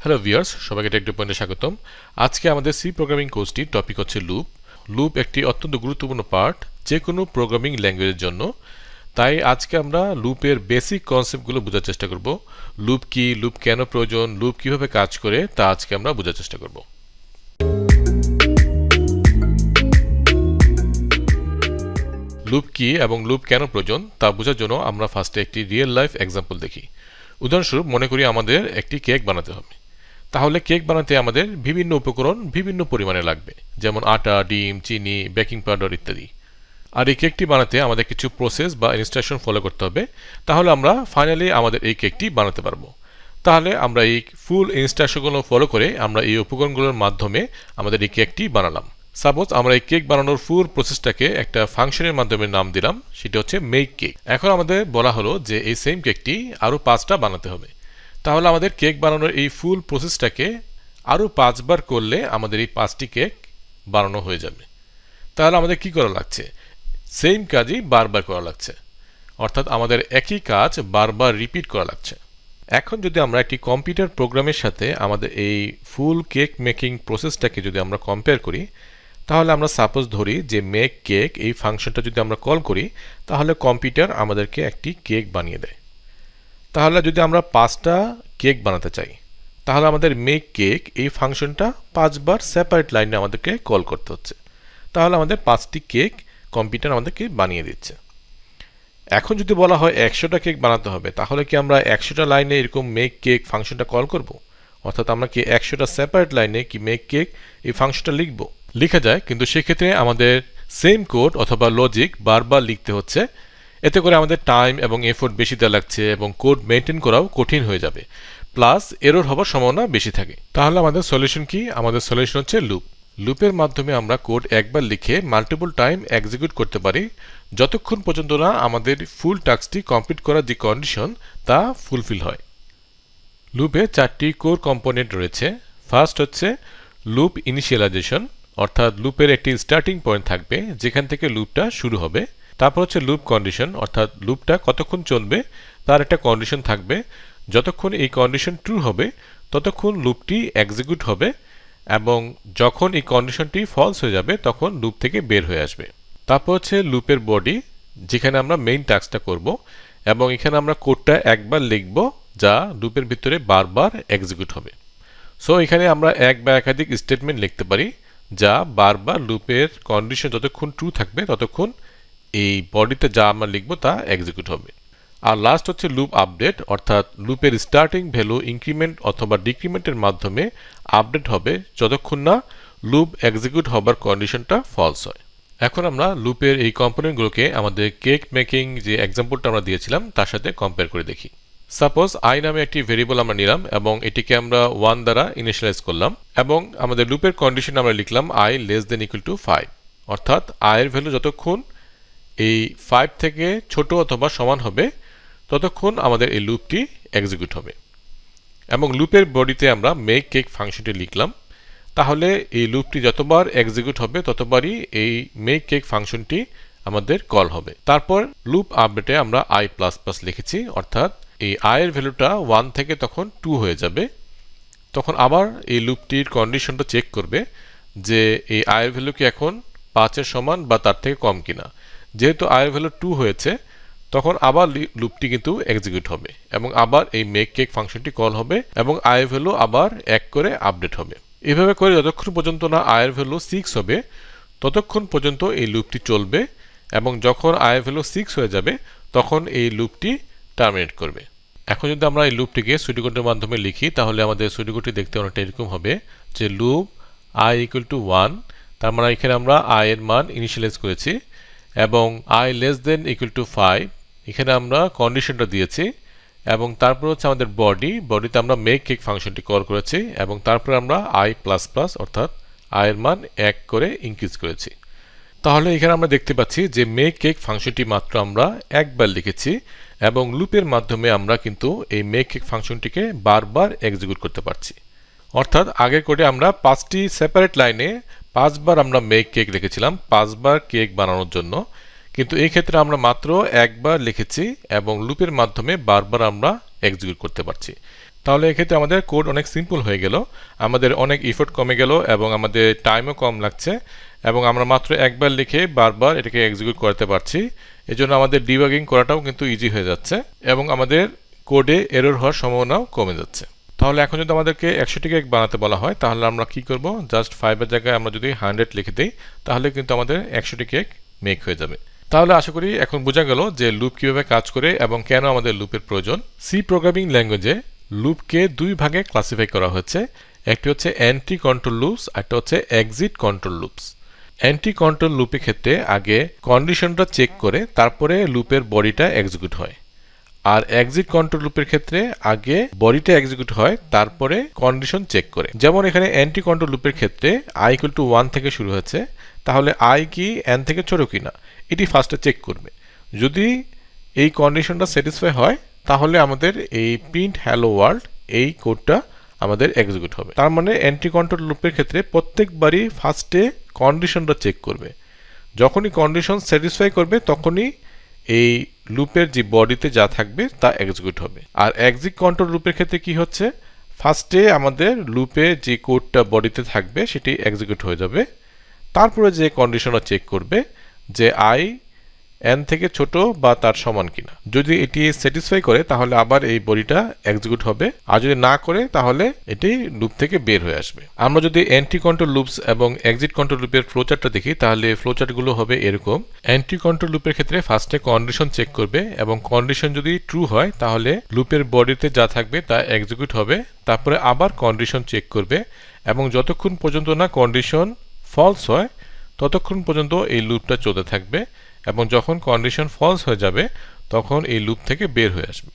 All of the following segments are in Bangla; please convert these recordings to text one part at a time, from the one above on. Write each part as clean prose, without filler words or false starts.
হ্যালো ভিউয়ার্স, সবাইকে টেক পয়েন্টে স্বাগতম। আজকে আমাদের সি প্রোগ্রামিং কোর্সটি টপিক হচ্ছে লুপ। লুপ একটি অত্যন্ত গুরুত্বপূর্ণ পার্ট যে কোনো প্রোগ্রামিং ল্যাঙ্গুয়েজের জন্য। তাই আজকে আমরা লুপের বেসিক কনসেপ্টগুলো বোঝার চেষ্টা করব। লুপ কি, লুপ কেন প্রয়োজন, লুপ কিভাবে কাজ করে তা আজকে আমরা বোঝার চেষ্টা করব। লুপ কি এবং লুপ কেন প্রয়োজন তা বোঝার জন্য আমরা ফার্স্টে একটি রিয়েল লাইফ এক্সাম্পল দেখি। উদাহরণস্বরূপ মনে করি আমাদের একটি কেক বানাতে হবে। তাহলে কেক বানাতে আমাদের বিভিন্ন উপকরণ বিভিন্ন পরিমাণে লাগবে, যেমন আটা, ডিম, চিনি, বেকিং পাউডার ইত্যাদি। আর এই কেকটি বানাতে আমাদের কিছু প্রসেস বা ইনস্ট্রাকশন ফলো করতে হবে, তাহলে আমরা ফাইনালি আমাদের এই কেকটি বানাতে পারবো। তাহলে আমরা এই ফুল ইনস্ট্রাকশনগুলো ফলো করে আমরা এই উপকরণগুলোর মাধ্যমে আমাদের এই কেকটি বানালাম। সাপোজ আমরা এই কেক বানানোর ফুল প্রসেসটাকে একটা ফাংশনের মাধ্যমে নাম দিলাম, সেটা হচ্ছে মেক কেক। এখন আমাদের বলা হলো যে এই সেম কেকটি আরও 5টা বানাতে হবে। তাহলে আমাদের কেক বানানোর এই ফুল প্রসেসটাকে আরও 5বার করলে আমাদের এই 5টি কেক বানানো হয়ে যাবে। তাহলে আমাদের কি করা লাগছে? সেম কাজই বারবার করা লাগছে, অর্থাৎ আমাদের একই কাজ বারবার রিপিট করা লাগছে। এখন যদি আমরা একটি কম্পিউটার প্রোগ্রামের সাথে আমাদের এই ফুল কেক মেকিং প্রসেসটাকে যদি আমরা কম্পেয়ার করি, তাহলে আমরা সাপোজ ধরি যে মেক কেক এই ফাংশনটা যদি আমরা কল করি, তাহলে কম্পিউটার আমাদেরকে একটি কেক বানিয়ে দেয়। তাহলে যদি আমরা 5টা কেক বানাতে চাই, তাহলে আমাদের মেক কেক এই ফাংশনটা 5বার সেপারেট লাইনে আমাদেরকে কল করতে হচ্ছে। তাহলে আমাদের 5টি কেক কম্পিউটার আমাদেরকে বানিয়ে দিচ্ছে। এখন যদি বলা হয় 100টা কেক বানাতে হবে, তাহলে কি আমরা 100টা লাইনে এরকম মেক কেক ফাংশনটা কল করব? অর্থাৎ আমরা কি 100টা সেপারেট লাইনে কি মেক কেক এই ফাংশনটা লিখব? লেখা যায়, কিন্তু সেক্ষেত্রে আমাদের সেম কোড অথবা লজিক বারবার লিখতে হচ্ছে। এতে করে আমাদের টাইম এবং এফোর্ট বেশি দেওয়া লাগছে এবং কোড মেনটেন করাও কঠিন হয়ে যাবে, প্লাস এরর হবার সম্ভাবনা বেশি থাকে। তাহলে আমাদের সলিউশন কি? আমাদের সলিউশন হচ্ছে লুপ। লুপের মাধ্যমে আমরা কোড একবার লিখে মাল্টিপল টাইম এক্সিকিউট করতে পারি, যতক্ষণ পর্যন্ত না আমাদের ফুল টাস্কটি কমপ্লিট করার যে কন্ডিশন তা ফুলফিল হয়। লুপে 4টি কোর কম্পোনেন্ট রয়েছে। ফার্স্ট হচ্ছে লুপ ইনিশিয়ালাইজেশন, অর্থাৎ লুপের একটি স্টার্টিং পয়েন্ট থাকবে যেখান থেকে লুপটা শুরু হবে। তারপর হচ্ছে লুপ কন্ডিশন, অর্থাৎ লুপটা কতক্ষণ চলবে তার একটা কন্ডিশন থাকবে। যতক্ষণ এই কন্ডিশন ট্রু হবে ততক্ষণ লুপটি এক্সিকিউট হবে, এবং যখন এই কন্ডিশনটি ফলস হয়ে যাবে তখন লুপ থেকে বের হয়ে আসবে। তারপর হচ্ছে লুপের বডি, যেখানে আমরা মেইন টাস্কটা করব, এবং এখানে আমরা কোডটা একবার লিখব যা লুপের ভিতরে বারবার এক্সিকিউট হবে। সো এখানে আমরা এক বা একাধিক স্টেটমেন্ট লিখতে পারি যা বারবার লুপের কন্ডিশন যতক্ষণ ট্রু থাকবে ততক্ষণ এই বডিতে যা আমরা লিখব তা এক্সিকিউট হবে। আর লাস্ট হচ্ছে লুপ আপডেট, অর্থাৎ লুপের স্টার্টিং ভ্যালু ইনক্রিমেন্ট অথবা ডিক্রিমেন্টের মাধ্যমে আপডেট হবে যতক্ষণ না লুপ এক্সিকিউট হবার কন্ডিশনটা ফলস হয়। এখন আমরা লুপের এই কম্পোনেন্টগুলোকে আমাদের কেক মেকিং যে এক্সাম্পলটা আমরা দিয়েছিলাম তার সাথে কম্পেয়ার করে দেখি। সাপোজ আই নামে একটি ভেরিয়েবল আমরা নিলাম এবং এটিকে আমরা 1 দ্বারা ইনিশিয়ালাইজ করলাম, এবং আমাদের লুপের কন্ডিশন আমরা লিখলাম i less than equal to 5, অর্থাৎ i এর ভ্যালু যতক্ষণ এই 5 থেকে ছোট অথবা সমান হবে ততক্ষণ আমাদের এই লুপটি এক্সিকিউট হবে। এবং লুপের বডিতে আমরা মেক কেক ফাংশনটি লিখলাম। তাহলে এই লুপটি যতবার এক্সিকিউট হবে ততবারই এই মেক কেক ফাংশনটি আমাদের কল হবে। তারপর লুপ আপডেটে আমরা i++ লিখেছি, অর্থাৎ এই i এর ভ্যালুটা 1 থেকে তখন 2 হয়ে যাবে। তখন আবার এই লুপটির কন্ডিশনটা চেক করবে যে এই i এর ভ্যালু কি এখন 5 এর সমান বা তার থেকে কম কিনা। যেহেতু i এর ভ্যালু 2 হয়েছে, তখন আবার লুপটি কিন্তু এক্সিকিউট হবে এবং আবার এই মেক কেক ফাংশনটি কল হবে এবং i এর ভ্যালু আবার 1 করে আপডেট হবে। এভাবে করে যতক্ষণ পর্যন্ত না i এর ভ্যালু 6 হবে ততক্ষণ পর্যন্ত এই লুপটি চলবে, এবং যখন i এর ভ্যালু 6 হয়ে যাবে তখন এই লুপটি টার্মিনেট করবে। এখন যদি আমরা এই লুপটিকে সুডোকোডের মাধ্যমে লিখি, তাহলে আমাদের সুডোকোডটি দেখতে অনেকটা এরকম হবে যে লুপ i ইকুয়াল টু 1, তার মানে এখানে আমরা i এর মান ইনিশিয়ালাইজ করেছি, এবং i less than equal to 5 এখানে আমরা কন্ডিশনটা দিয়েছি, এবং তারপর হচ্ছে আমাদের বডিতে আমরা মেক কেক ফাংশনটি কল করেছি, এবং তারপর আমরা i++ অর্থাৎ i এর মান 1 করে ইনক্রিজ করেছি। তাহলে এখানে আমরা দেখতে পাচ্ছি যে মেক কেক ফাংশনটি মাত্র আমরা একবার লিখেছি, এবং লুপের মাধ্যমে আমরা কিন্তু এই মেক কেক ফাংশনটিকে বারবার এক্সিকিউট করতে পারছি। অর্থাৎ আগের কোডে আমরা 5টি সেপারেট লাইনে 5বার আমরা মেক কেক লিখেছিলাম 5বার কেক বানানোর জন্য, কিন্তু এই ক্ষেত্রে আমরা মাত্র একবার লিখেছি এবং লুপের মাধ্যমে বারবার আমরা এক্সিকিউট করতে পারছি। তাহলে এক্ষেত্রে আমাদের কোড অনেক সিম্পল হয়ে গেল, আমাদের অনেক ইফোর্ট কমে গেল এবং আমাদের টাইমও কম লাগছে এবং আমরা মাত্র একবার লিখে বারবার এটাকে এক্সিকিউট করতে পারছি। এজন্য আমাদের ডিবাগিং করাটাও কিন্তু ইজি হয়ে যাচ্ছে এবং আমাদের কোডে এরর হওয়ার সম্ভাবনাও কমে যাচ্ছে। তাহলে এখন যদি আমাদেরকে 100টি কেক বানাতে বলা হয় তাহলে আমরা কি করব, জাস্ট 5 এর জায়গায় আমরা যদি 100 লিখে দিই তাহলে কিন্তু আমাদের 100টি কেক মেক হয়ে যাবে। তাহলে আশা করি এখন বোঝা গেল যে লুপ কিভাবে কাজ করে এবং কেন আমাদের লুপের প্রয়োজন। সি প্রোগ্রামিং ল্যাঙ্গুয়েজে লুপকে দুই ভাগে ক্লাসিফাই করা হয়েছে, একটি হচ্ছে এন্ট্রি কন্ট্রোল লুপস, একটা হচ্ছে exit control loops. Entry control লুপের ক্ষেত্রে আগে কন্ডিশনটা চেক করে তারপরে লুপের বডিটা এক্সিকিউট হয়, আর এক্সিট কন্ট্রোল লুপের ক্ষেত্রে আগে বডিটা এক্সিকিউট হয় তারপরে কন্ডিশন চেক করে। যেমন এখানে এন্ট্রি কন্ট্রোল লুপের ক্ষেত্রে i = 1 থেকে শুরু হয়েছে, তাহলে i কি n থেকে ছোট কিনা এটি ফার্স্টে চেক করবে। যদি এই কন্ডিশনটা স্যাটিসফাই হয় তাহলে আমাদের এই প্রিন্ট হ্যালো ওয়ার্ল্ড এই কোডটা আমাদের এক্সিকিউট হবে। তার মানে এন্ট্রি কন্ট্রোল লুপের ক্ষেত্রে প্রত্যেকবারই ফার্স্টে কন্ডিশনটা চেক করবে, যখনই কন্ডিশন স্যাটিসফাই করবে তখনই এই লুপের যে বডিতে যা থাকবে তা এক্সিকিউট হবে। আর এক্সিট কন্ট্রোল লুপের ক্ষেত্রে কি হচ্ছে, ফার্স্টে আমাদের লুপে যে কোডটা বডিতে থাকবে সেটি এক্সিকিউট হয়ে যাবে, তারপরে যে কন্ডিশনটা চেক করবে যে i n থেকে ছোট বা তার সমান কিনা। যদি এটি স্যাটিসফাই করে তাহলে আবার এই বডিটা এক্সিকিউট হবে, আর যদি না করে তাহলে এটি লুপ থেকে বের হয়ে আসবে। আমরা যদি এন্ট্রি কন্ট্রোল লুপস এবং এক্সিট কন্ট্রোল লুপের ফ্লোচার্টটা দেখি তাহলে ফ্লোচার্টগুলো হবে এরকম। এন্ট্রি কন্ট্রোল লুপের ক্ষেত্রে ফার্স্টে কন্ডিশন চেক করবে এবং কন্ডিশন যদি ট্রু হয় তাহলে লুপের বডিতে যা থাকবে তা এক্সিকিউট হবে, তারপরে আবার কন্ডিশন চেক করবে এবং যতক্ষণ পর্যন্ত না কন্ডিশন ফলস হয় ততক্ষণ পর্যন্ত এই লুপটা চলতে থাকবে এবং যখন কন্ডিশন ফলস হয়ে যাবে তখন এই লুপ থেকে বের হয়ে আসবে।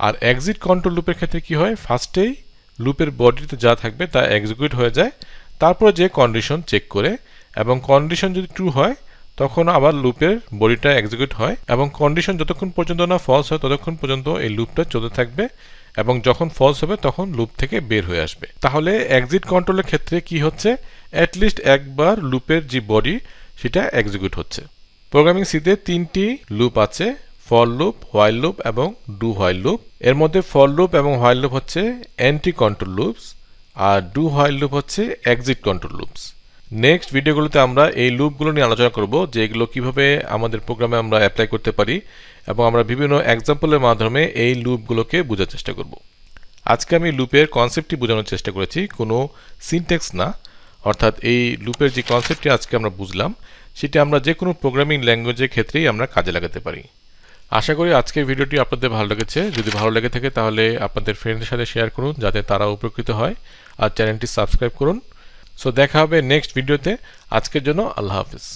আর এক্সিট কন্ট্রোল লুপের ক্ষেত্রে কি হয়, ফার্স্টেই লুপের বডিতে যা থাকবে তা এক্সিকিউট হয়ে যায়, তারপর যে কন্ডিশন চেক করে এবং কন্ডিশন যদি ট্রু হয় তখন আবার লুপের বডিটা এক্সিকিউট হয় এবং কন্ডিশন যতক্ষণ পর্যন্ত না ফলস হয় ততক্ষণ পর্যন্ত এই লুপটা চলতে থাকবে এবং যখন ফলস হবে তখন লুপ থেকে বের হয়ে আসবে। তাহলে এক্সিট কন্ট্রোলের ক্ষেত্রে কি হচ্ছে, অ্যাটলিস্ট একবার লুপের যে বডি সেটা এক্সিকিউট হচ্ছে। প্রোগ্রামিং সিতে 3টি লুপ আছে, ফর লুপ, হোয়াইল লুপ এবং ডু হোয়াইল লুপ। এর মধ্যে ফর লুপ এবং হোয়াইল লুপ হচ্ছে এন্ট্রি কন্ট্রোল লুপস আর ডু হোয়াইল লুপ হচ্ছে এক্সিট কন্ট্রোল লুপস। নেক্সট ভিডিওগুলোতে আমরা এই লুপগুলো নিয়ে আলোচনা করব যে এগুলো কিভাবে আমাদের প্রোগ্রামে আমরা অ্যাপ্লাই করতে পারি এবং আমরা বিভিন্ন এক্সাম্পলের মাধ্যমে এই লুপগুলোকে বোঝার চেষ্টা করব। আজকে আমি লুপের কনসেপ্টটি বোঝানোর চেষ্টা করেছি, কোনো সিনট্যাক্স না, অর্থাৎ এই লুপের যে কনসেপ্টটি আজকে আমরা বুঝলাম সেটা আমরা যে কোনো প্রোগ্রামিং ল্যাঙ্গুয়েজের ক্ষেত্রেই আমরা কাজে লাগাতে পারি। আশা করি আজকের ভিডিওটি আপনাদের ভালো লেগেছে। যদি ভালো লেগে থাকে তাহলে আপনাদের ফ্রেন্ডদের সাথে শেয়ার করুন যাতে তারা উপকৃত হয়, আর চ্যানেলটি সাবস্ক্রাইব করুন। সো দেখা হবে নেক্সট ভিডিওতে। আজকের জন্য আল্লাহ হাফিজ।